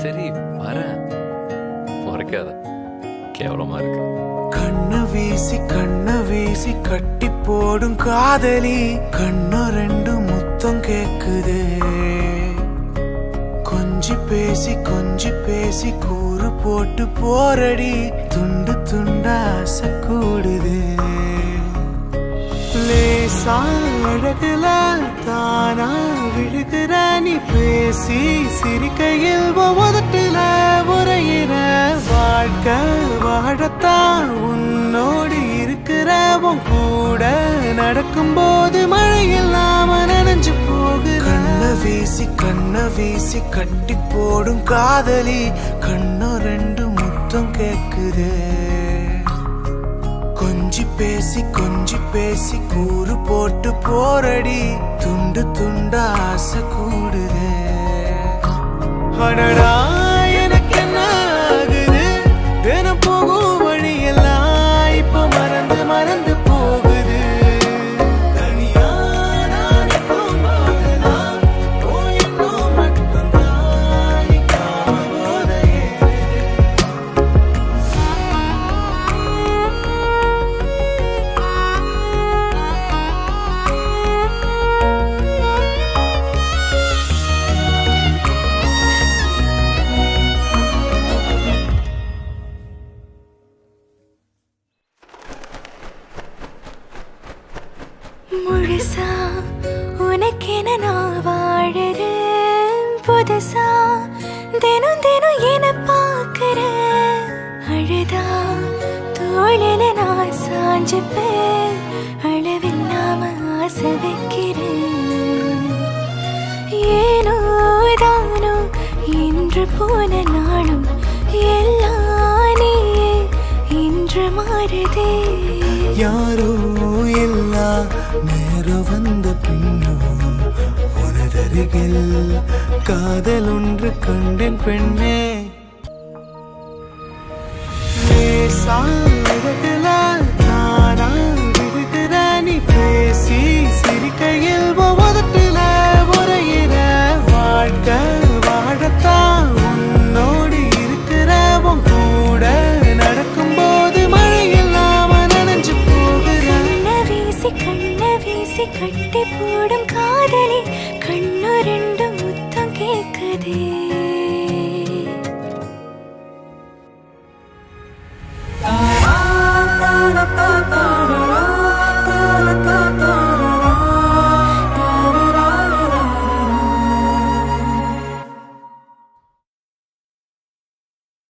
சரி வரேன், முறைக்காத, கேவலமா இருக்கு. கண்ண வீசி கட்டி போடும் காதலி, கண்ணு ரெண்டு முத்தம் கேக்குதே. கொஞ்சி பேசி கூறு போட்டு போரடி, துண்டு துண்டா ஆசை கூடுது. லேசா அழகுல தானா விழுகிற நீ, பேசி சிரிக்கையில் உதட்டுல உரையிற. வாழ்க்கை வாழத்தான் உன்னோடு இருக்கிற, உன் கூட நடக்கும் போது மழை இல்லாம நனைஞ்சு போகுற. கண்ண வீசி கட்டி போடும் காதலி, கண்ணு ரெண்டு முத்தம் கேக்குதே. கொஞ்சி பேசி கூறு போட்டு போரடி, துண்டு துண்டா ஆசை கூடுதே. அடடா எனக்கு என்ன ஆகுது, தினம் போகும் வழியெல்லாம் இப்ப மறந்து போகுது. தனியா நான் போகுதெல்லாம் போயின்னும் மட்டும்தான் போதையே. முழுசா உனக்கென நான் வாழறேன், புதுசா தினம் தினம் என பார்க்கிறேன். அழுதா தோளில நான் சாஞ்சுப்பேன், அளவில்லாம ஆசை வைக்கிறேன். ஏனோ தானோ இன்று போன நாளும் எல்லாம் நீயே இன்று மாறுதே. யாரோ எல்லா நேரம் வந்த பின்னோ உனதருகில் காதல் ஒன்று கண்டேன் பெண்ணே. லேசாடுல தானா விடுகிற நீ, பேசி சிரிக்கையில் உதட்டுல உரையிற. வாழ்க்கை வாழத்தான் உன்னோடு இருக்கிற, உன் கூட நடக்கும் போது மழை இல்லாம நனைஞ்சு போகுற. கண்ண வீசி கட்டி போடும் காதலி, கண்ணு ரெண்டு முத்தம் கேக்குதே.